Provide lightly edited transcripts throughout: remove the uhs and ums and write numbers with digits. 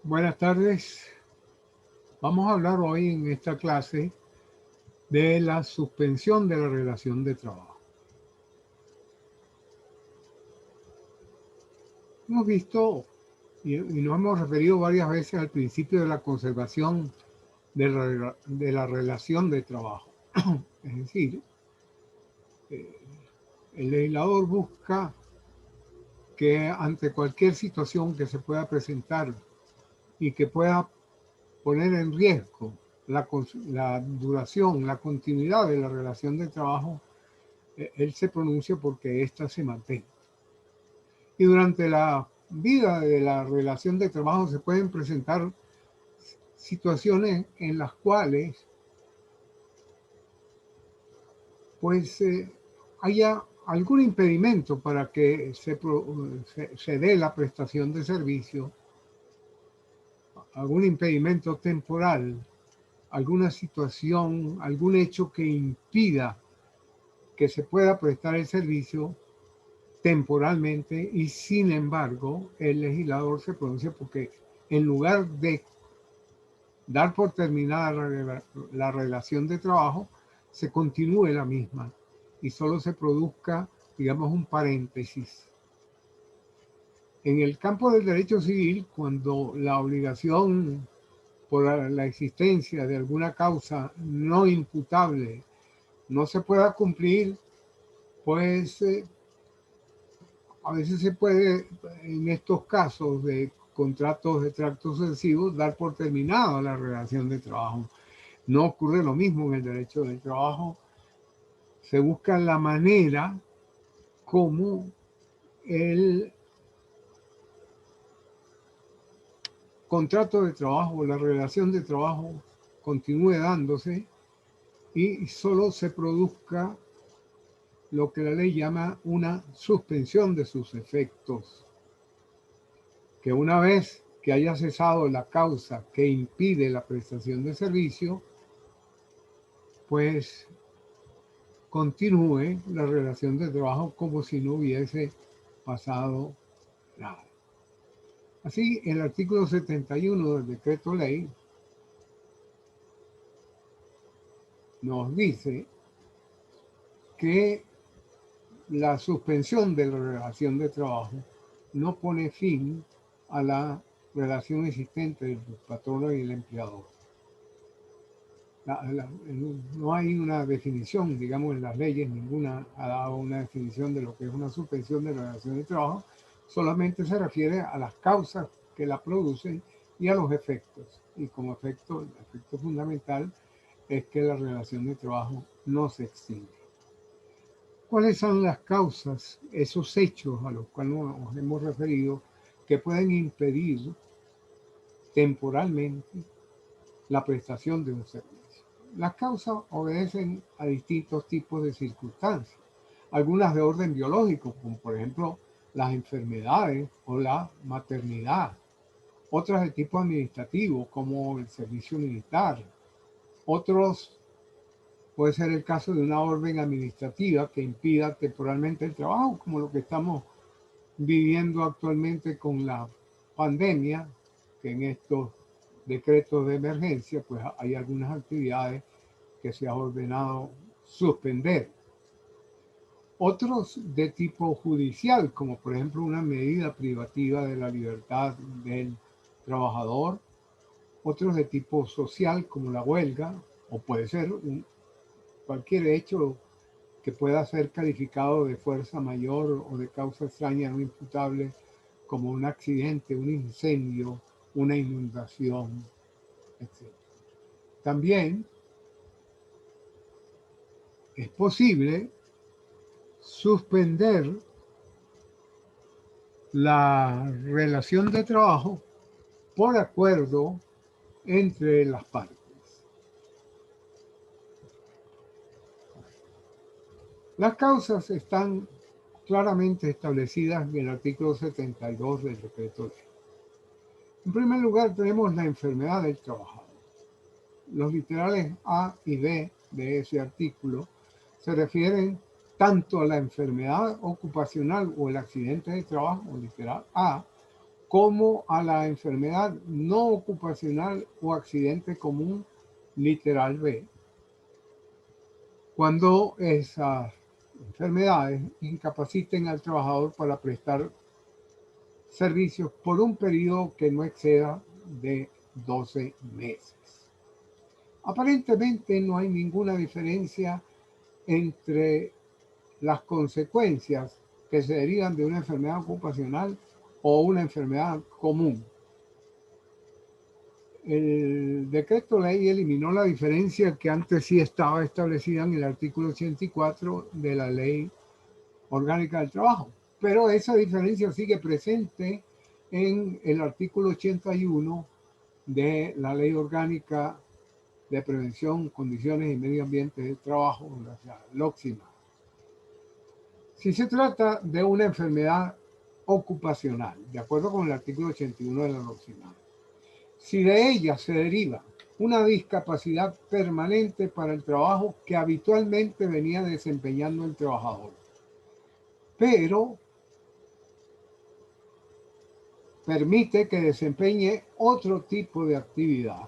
Buenas tardes. Vamos a hablar hoy en esta clase de la suspensión de la relación de trabajo. Hemos visto y nos hemos referido varias veces al principio de la conservación de la relación de trabajo. Es decir, el legislador busca que ante cualquier situación que se pueda presentar y que pueda poner en riesgo la duración, la continuidad de la relación de trabajo, él se pronuncia porque ésta se mantenga. Y durante la vida de la relación de trabajo se pueden presentar situaciones en las cuales pues haya algún impedimento para que se dé la prestación de servicio, algún impedimento temporal, alguna situación, algún hecho que impida que se pueda prestar el servicio temporalmente, y sin embargo el legislador se pronuncia porque en lugar de dar por terminada la relación de trabajo, se continúe la misma y solo se produzca, digamos, un paréntesis. En el campo del derecho civil, cuando la obligación por la existencia de alguna causa no imputable no se pueda cumplir, pues a veces se puede, en estos casos de contratos de tracto sucesivo, dar por terminada la relación de trabajo. No ocurre lo mismo en el derecho del trabajo. Se busca la manera como el contrato de trabajo o la relación de trabajo continúe dándose y solo se produzca lo que la ley llama una suspensión de sus efectos, que una vez que haya cesado la causa que impide la prestación de servicio, pues continúe la relación de trabajo como si no hubiese pasado nada. Así, el artículo 71 del decreto ley nos dice que la suspensión de la relación de trabajo no pone fin a la relación existente entre el patrono y el empleador. No hay una definición, digamos, en las leyes, ninguna ha dado una definición de lo que es una suspensión de la relación de trabajo, solamente se refiere a las causas que la producen y a los efectos. Y como efecto, el efecto fundamental es que la relación de trabajo no se extingue. ¿Cuáles son las causas, esos hechos a los cuales nos hemos referido, que pueden impedir temporalmente la prestación de un servicio? Las causas obedecen a distintos tipos de circunstancias, algunas de orden biológico, como por ejemplo las enfermedades o la maternidad, otras de tipo administrativo, como el servicio militar, otros puede ser el caso de una orden administrativa que impida temporalmente el trabajo, como lo que estamos viviendo actualmente con la pandemia, que en estos decretos de emergencia, pues hay algunas actividades que se ha ordenado suspender. Otros de tipo judicial, como por ejemplo una medida privativa de la libertad del trabajador. Otros de tipo social, como la huelga, o puede ser cualquier hecho que pueda ser calificado de fuerza mayor o de causa extraña no imputable, como un accidente, un incendio, una inundación, etc. También es posible suspender la relación de trabajo por acuerdo entre las partes. Las causas están claramente establecidas en el artículo 72 del decreto ley. En primer lugar, tenemos la enfermedad del trabajador. Los literales A y B de ese artículo se refieren tanto a la enfermedad ocupacional o el accidente de trabajo, literal A, como a la enfermedad no ocupacional o accidente común, literal B, cuando esas enfermedades incapaciten al trabajador para prestar servicios por un periodo que no exceda de 12 meses. Aparentemente no hay ninguna diferencia entre las consecuencias que se derivan de una enfermedad ocupacional o una enfermedad común. El decreto ley eliminó la diferencia que antes sí estaba establecida en el artículo 84 de la Ley Orgánica del Trabajo, pero esa diferencia sigue presente en el artículo 81 de la Ley Orgánica de Prevención, Condiciones y Medio Ambiente del Trabajo, la LOCSIMA. Si se trata de una enfermedad ocupacional, de acuerdo con el artículo 81 de la LOCSIMA, si de ella se deriva una discapacidad permanente para el trabajo que habitualmente venía desempeñando el trabajador, pero permite que desempeñe otro tipo de actividad,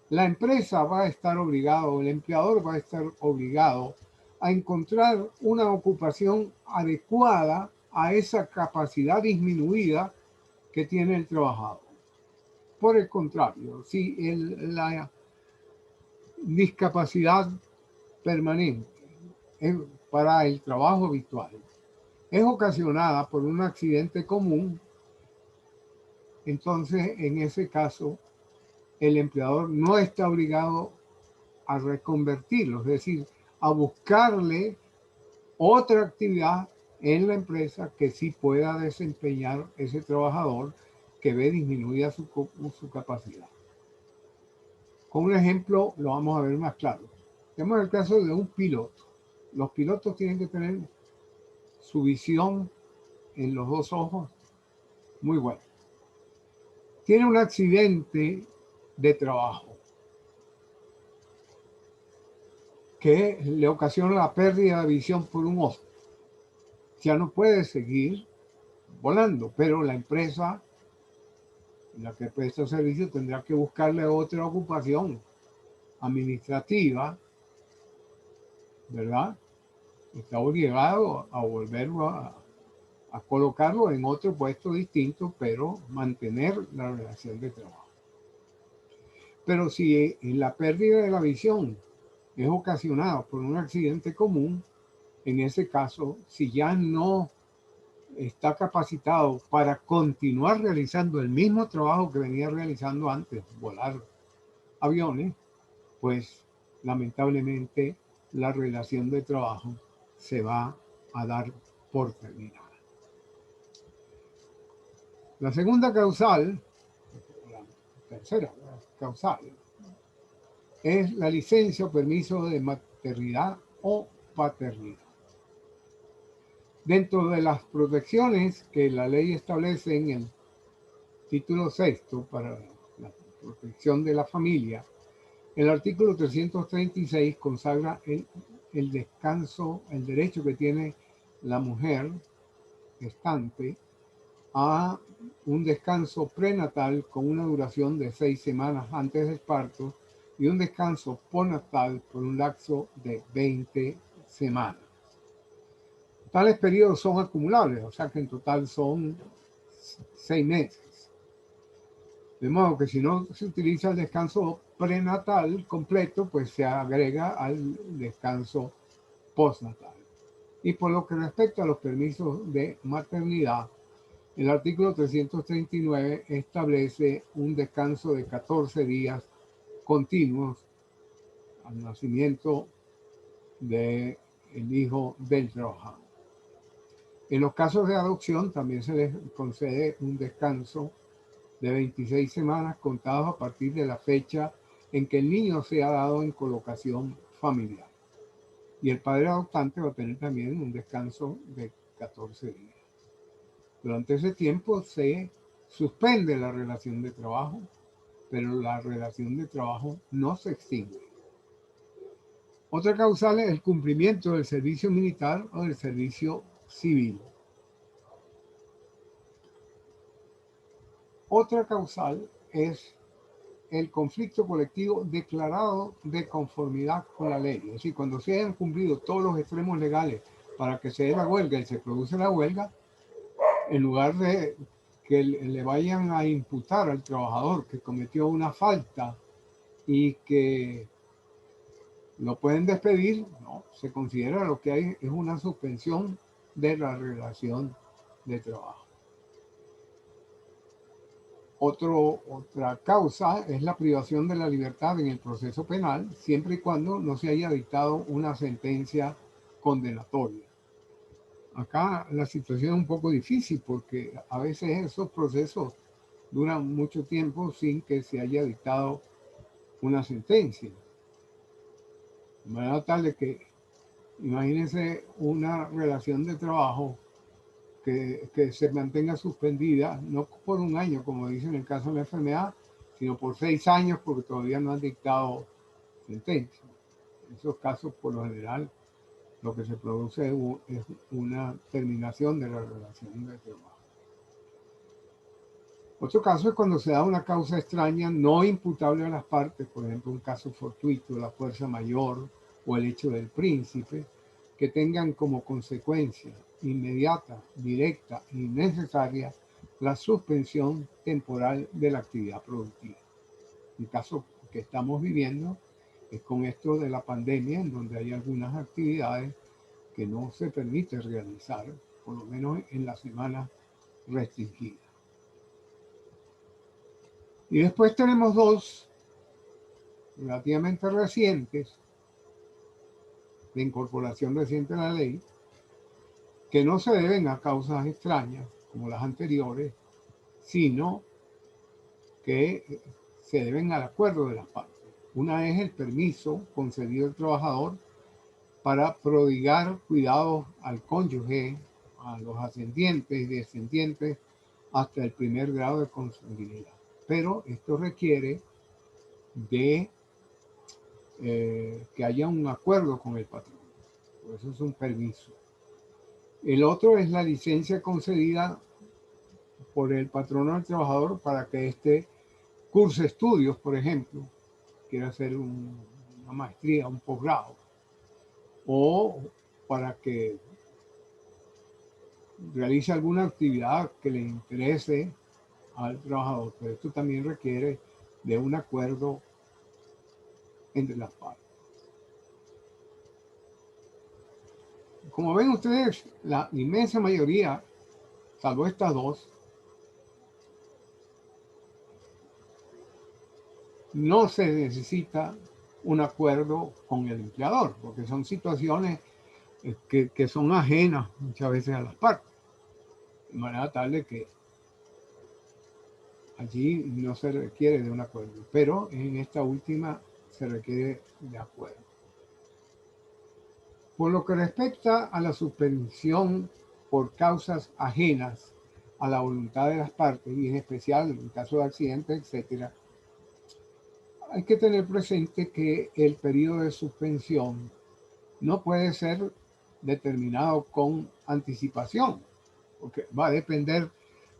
la empresa va a estar obligada o el empleador va a estar obligado a encontrar una ocupación adecuada a esa capacidad disminuida que tiene el trabajador. Por el contrario, si la discapacidad permanente para el trabajo habitual es ocasionada por un accidente común, entonces en ese caso el empleador no está obligado a reconvertirlo, es decir, a buscarle otra actividad en la empresa que sí pueda desempeñar ese trabajador que ve disminuida su capacidad. Con un ejemplo lo vamos a ver más claro. Tenemos el caso de un piloto. Los pilotos tienen que tener su visión en los dos ojos muy buena. Tiene un accidente de trabajo que le ocasiona la pérdida de visión por un ojo. Ya no puede seguir volando, pero la empresa en la que presta servicio tendrá que buscarle otra ocupación administrativa, ¿verdad? Está obligado a volverlo a colocarlo en otro puesto distinto, pero mantener la relación de trabajo. Pero si la pérdida de la visión es ocasionada por un accidente común, en ese caso, si ya no está capacitado para continuar realizando el mismo trabajo que venía realizando antes, volar aviones, pues lamentablemente la relación de trabajo se va a dar por terminada. La segunda causal, la tercera causal, es la licencia o permiso de maternidad o paternidad. Dentro de las protecciones que la ley establece en el título sexto para la protección de la familia, el artículo 336 consagra el descanso, el derecho que tiene la mujer gestante a un descanso prenatal con una duración de 6 semanas antes del parto y un descanso postnatal por un lapso de 20 semanas. Tales periodos son acumulables, o sea que en total son 6 meses. De modo que si no se utiliza el descanso prenatal completo, pues se agrega al descanso postnatal. Y por lo que respecta a los permisos de maternidad, el artículo 339 establece un descanso de 14 días continuos al nacimiento del hijo del trabajador. En los casos de adopción también se les concede un descanso de 26 semanas contados a partir de la fecha en que el niño sea dado en colocación familiar. Y el padre adoptante va a tener también un descanso de 14 días. Durante ese tiempo se suspende la relación de trabajo, pero la relación de trabajo no se extingue. Otra causal es el cumplimiento del servicio militar o del servicio civil. Otra causal es el conflicto colectivo declarado de conformidad con la ley. Es decir, cuando se hayan cumplido todos los extremos legales para que se dé la huelga y se produce la huelga, en lugar de que le vayan a imputar al trabajador que cometió una falta y que lo pueden despedir, no, se considera lo que hay es una suspensión de la relación de trabajo. Otra causa es la privación de la libertad en el proceso penal, siempre y cuando no se haya dictado una sentencia condenatoria. Acá la situación es un poco difícil porque a veces esos procesos duran mucho tiempo sin que se haya dictado una sentencia. De manera tal de que, imagínense una relación de trabajo que se mantenga suspendida, no por un año, como dicen en el caso de la enfermedad, sino por 6 años porque todavía no han dictado sentencia. En esos casos, por lo general, lo que se produce es una terminación de la relación de trabajo. Otro caso es cuando se da una causa extraña no imputable a las partes, por ejemplo, un caso fortuito, la fuerza mayor o el hecho del príncipe, que tengan como consecuencia inmediata, directa y necesaria la suspensión temporal de la actividad productiva. El caso que estamos viviendo es con esto de la pandemia, en donde hay algunas actividades que no se permite realizar, por lo menos en la semana restringida. Y después tenemos dos relativamente recientes, de incorporación reciente a la ley, que no se deben a causas extrañas, como las anteriores, sino que se deben al acuerdo de las partes. Una es el permiso concedido al trabajador para prodigar cuidados al cónyuge, a los ascendientes y descendientes, hasta el primer grado de consanguinidad. Pero esto requiere de que haya un acuerdo con el patrón. Por eso es un permiso. El otro es la licencia concedida por el patrono al trabajador para que éste curse estudios, por ejemplo, quiera hacer una maestría, un posgrado, o para que realice alguna actividad que le interese al trabajador. Pero esto también requiere de un acuerdo entre las partes. Como ven ustedes, la inmensa mayoría, salvo estas dos, no se necesita un acuerdo con el empleador, porque son situaciones que son ajenas muchas veces a las partes, de manera tal de que allí no se requiere de un acuerdo, pero en esta última se requiere de acuerdo. Por lo que respecta a la suspensión por causas ajenas a la voluntad de las partes, y en especial en caso de accidentes, etcétera, hay que tener presente que el periodo de suspensión no puede ser determinado con anticipación, porque va a depender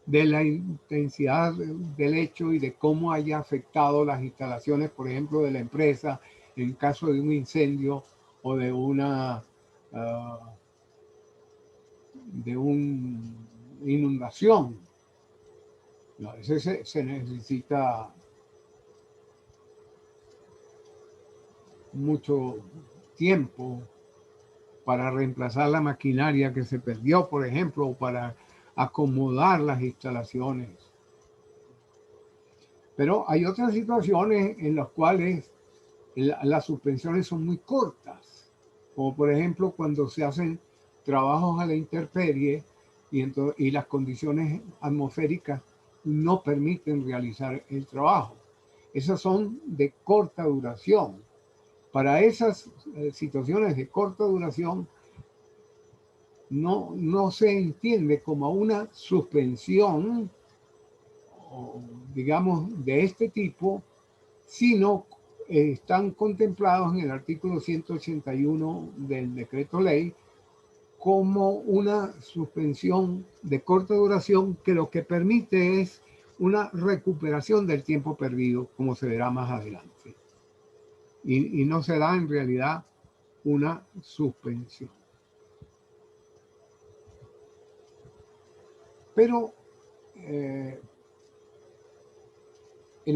de la intensidad del hecho y de cómo haya afectado las instalaciones, por ejemplo, de la empresa en caso de un incendio o de una inundación. A veces se necesita mucho tiempo para reemplazar la maquinaria que se perdió, por ejemplo, o para acomodar las instalaciones. Pero hay otras situaciones en las cuales las suspensiones son muy cortas, como por ejemplo cuando se hacen trabajos a la intemperie y las condiciones atmosféricas no permiten realizar el trabajo. Esas son de corta duración. Para esas situaciones de corta duración no se entiende como una suspensión, digamos, de este tipo, sino están contemplados en el artículo 181 del decreto ley como una suspensión de corta duración que lo que permite es una recuperación del tiempo perdido, como se verá más adelante. Y no se da en realidad una suspensión. Pero en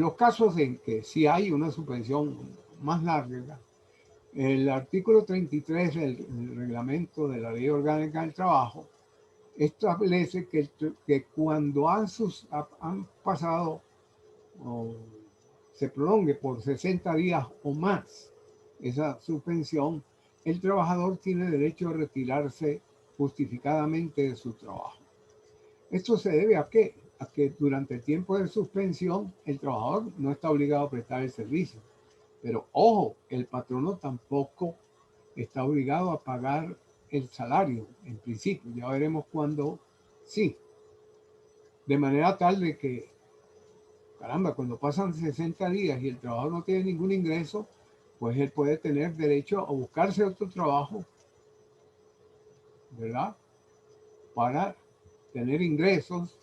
los casos en que sí hay una suspensión más larga, el artículo 33 del reglamento de la Ley Orgánica del Trabajo establece que cuando han pasado o se prolongue por 60 días o más esa suspensión, el trabajador tiene derecho a retirarse justificadamente de su trabajo. ¿Esto se debe a qué? A que durante el tiempo de suspensión el trabajador no está obligado a prestar el servicio. Pero ojo, el patrono tampoco está obligado a pagar el salario, en principio. Ya veremos cuándo sí. De manera tal de que, caramba, cuando pasan 60 días y el trabajador no tiene ningún ingreso, pues él puede tener derecho a buscarse otro trabajo, ¿verdad? Para tener ingresos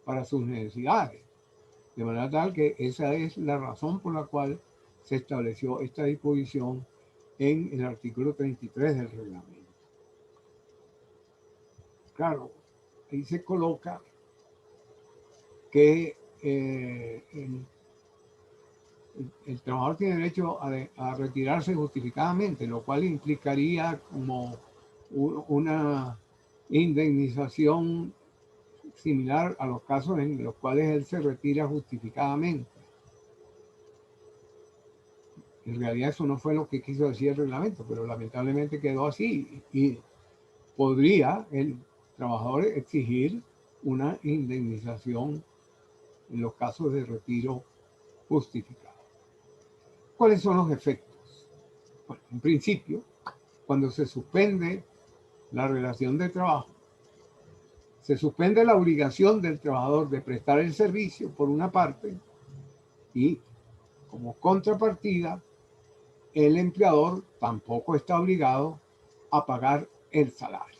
para sus necesidades. De manera tal que esa es la razón por la cual se estableció esta disposición en el artículo 33 del reglamento. Claro, ahí se coloca que el trabajador tiene derecho a retirarse justificadamente, lo cual implicaría como una indemnización similar a los casos en los cuales él se retira justificadamente. En realidad eso no fue lo que quiso decir el reglamento, pero lamentablemente quedó así y podría el trabajador exigir una indemnización en los casos de retiro justificado. ¿Cuáles son los efectos? Bueno, en principio, cuando se suspende la relación de trabajo, se suspende la obligación del trabajador de prestar el servicio por una parte y como contrapartida, el empleador tampoco está obligado a pagar el salario.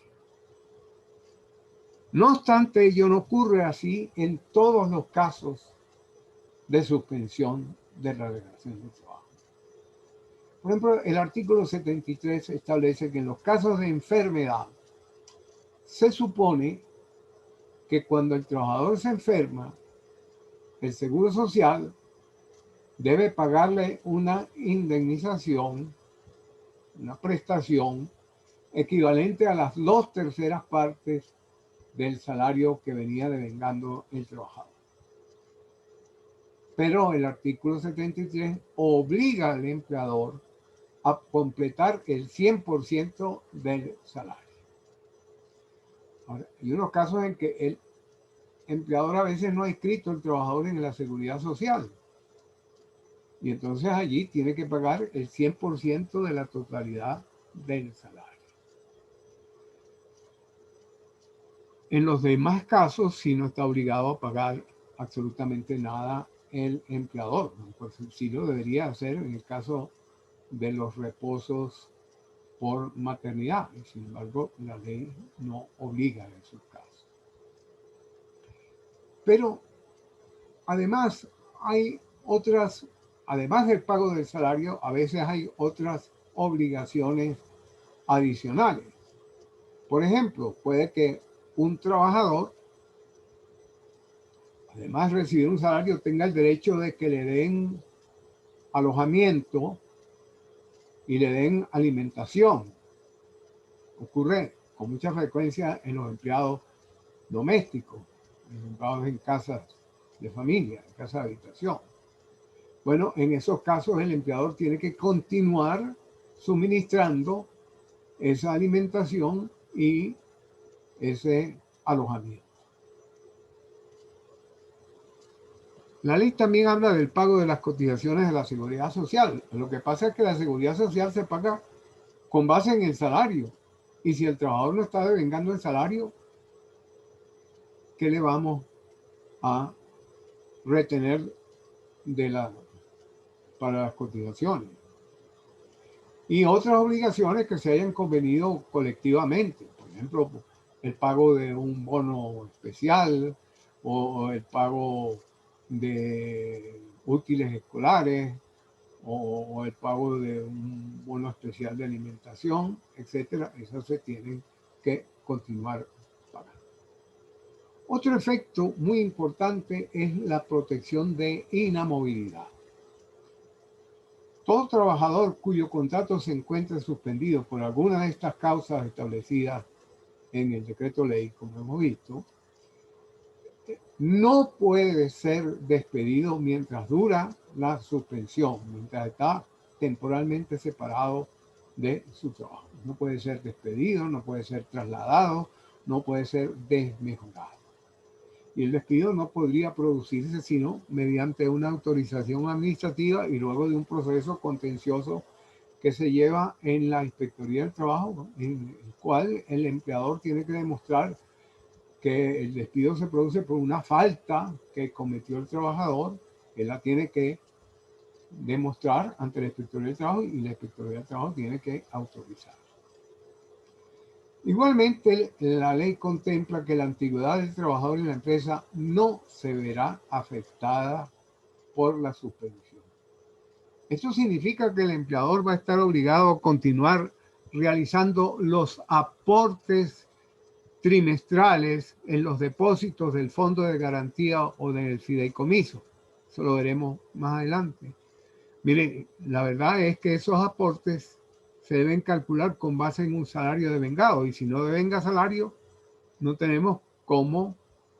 No obstante, ello no ocurre así en todos los casos de suspensión de la relación de trabajo. Por ejemplo, el artículo 73 establece que en los casos de enfermedad se supone que cuando el trabajador se enferma, el Seguro Social debe pagarle una indemnización, una prestación equivalente a las 2/3 partes del salario que venía devengando el trabajador. Pero el artículo 73 obliga al empleador a completar el 100% del salario. Ahora, hay unos casos en que el empleador a veces no ha inscrito al trabajador en la seguridad social. Y entonces allí tiene que pagar el 100% de la totalidad del salario. En los demás casos, sí no está obligado a pagar absolutamente nada el empleador. Pues sí lo debería hacer en el caso de los reposos por maternidad. Y sin embargo, la ley no obliga en esos casos. Pero además hay otras, además del pago del salario, a veces hay otras obligaciones adicionales. Por ejemplo, puede que un trabajador, además de recibir un salario, tenga el derecho de que le den alojamiento y le den alimentación. Ocurre con mucha frecuencia en los empleados domésticos, en los empleados en casas de familia, en casas de habitación. Bueno, en esos casos el empleador tiene que continuar suministrando esa alimentación y ese alojamiento. La ley también habla del pago de las cotizaciones de la seguridad social. Lo que pasa es que la seguridad social se paga con base en el salario. Y si el trabajador no está devengando el salario, ¿qué le vamos a retener para las cotizaciones? Y otras obligaciones que se hayan convenido colectivamente. Por ejemplo, el pago de un bono especial o el pago de útiles escolares o el pago de un bono especial de alimentación, etcétera. Eso se tienen que continuar pagando. Otro efecto muy importante es la protección de inamovilidad. Todo trabajador cuyo contrato se encuentre suspendido por alguna de estas causas establecidas en el decreto ley, como hemos visto, no puede ser despedido mientras dura la suspensión, mientras está temporalmente separado de su trabajo. No puede ser despedido, no puede ser trasladado, no puede ser desmejorado. Y el despido no podría producirse sino mediante una autorización administrativa y luego de un proceso contencioso que se lleva en la Inspectoría del Trabajo, en el cual el empleador tiene que demostrar que el despido se produce por una falta que cometió el trabajador. Él la tiene que demostrar ante la Inspectoría del Trabajo y la Inspectoría del Trabajo tiene que autorizar. Igualmente, la ley contempla que la antigüedad del trabajador en la empresa no se verá afectada por la suspensión. Esto significa que el empleador va a estar obligado a continuar realizando los aportes trimestrales en los depósitos del fondo de garantía o del fideicomiso. Eso lo veremos más adelante. Miren, la verdad es que esos aportes se deben calcular con base en un salario devengado y si no devenga salario, no tenemos cómo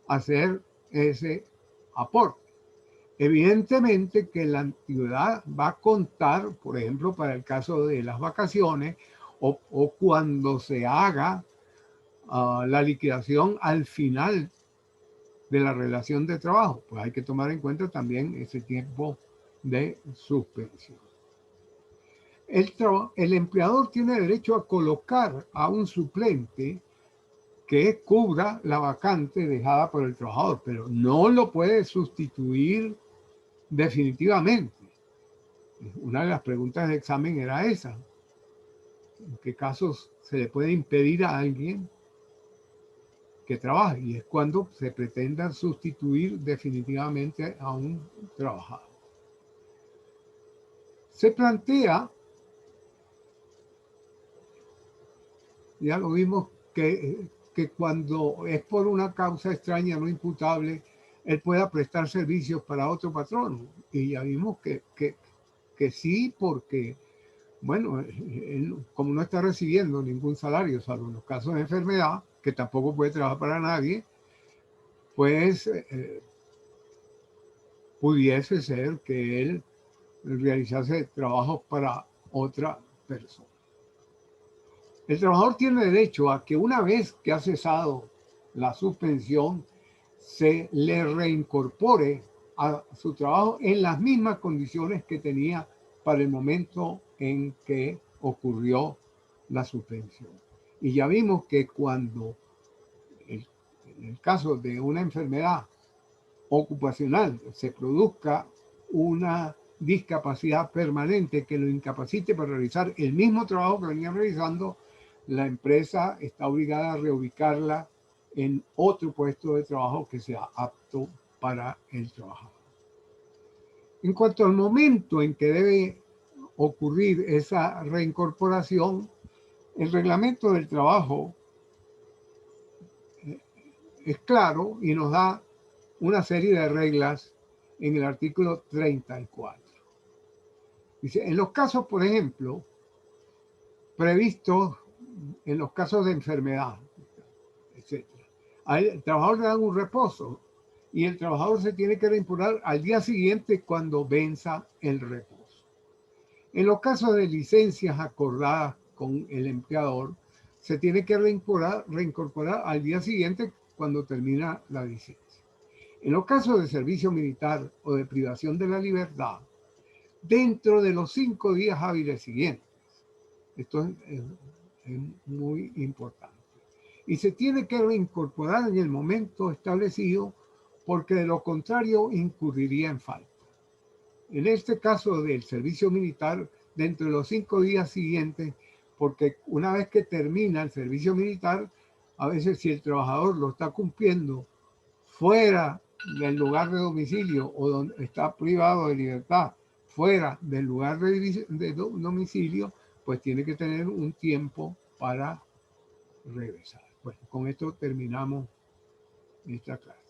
hacer ese aporte. Evidentemente que la antigüedad va a contar, por ejemplo, para el caso de las vacaciones o cuando se haga la liquidación al final de la relación de trabajo. Pues hay que tomar en cuenta también ese tiempo de suspensión. El empleador tiene derecho a colocar a un suplente que cubra la vacante dejada por el trabajador, pero no lo puede sustituir definitivamente. Una de las preguntas de examen era esa. ¿En qué casos se le puede impedir a alguien que trabaje? Y es cuando se pretenda sustituir definitivamente a un trabajador. Se plantea, ya lo vimos, que cuando es por una causa extraña no imputable, él pueda prestar servicios para otro patrón. Y ya vimos que sí, porque, bueno, él, como no está recibiendo ningún salario, salvo en los casos de enfermedad, que tampoco puede trabajar para nadie, pues pudiese ser que él realizase trabajos para otra persona. El trabajador tiene derecho a que una vez que ha cesado la suspensión, se le reincorpore a su trabajo en las mismas condiciones que tenía para el momento en que ocurrió la suspensión. Y ya vimos que cuando, en el caso de una enfermedad ocupacional, se produzca una discapacidad permanente que lo incapacite para realizar el mismo trabajo que venía realizando, la empresa está obligada a reubicarla en otro puesto de trabajo que sea apto para el trabajador. En cuanto al momento en que debe ocurrir esa reincorporación, el reglamento del trabajo es claro y nos da una serie de reglas en el artículo 34. Dice, en los casos, por ejemplo, previstos en los casos de enfermedad, etc. El trabajador le da un reposo y el trabajador se tiene que reincorporar al día siguiente cuando venza el reposo. En los casos de licencias acordadas con el empleador, se tiene que reincorporar al día siguiente cuando termina la licencia. En los casos de servicio militar o de privación de la libertad, dentro de los 5 días hábiles siguientes. Esto es muy importante. Y se tiene que reincorporar en el momento establecido porque de lo contrario incurriría en falta. En este caso del servicio militar, dentro de los 5 días siguientes, porque una vez que termina el servicio militar, a veces si el trabajador lo está cumpliendo fuera del lugar de domicilio o donde está privado de libertad fuera del lugar de domicilio, pues tiene que tener un tiempo para regresar. Bueno, con esto terminamos esta clase.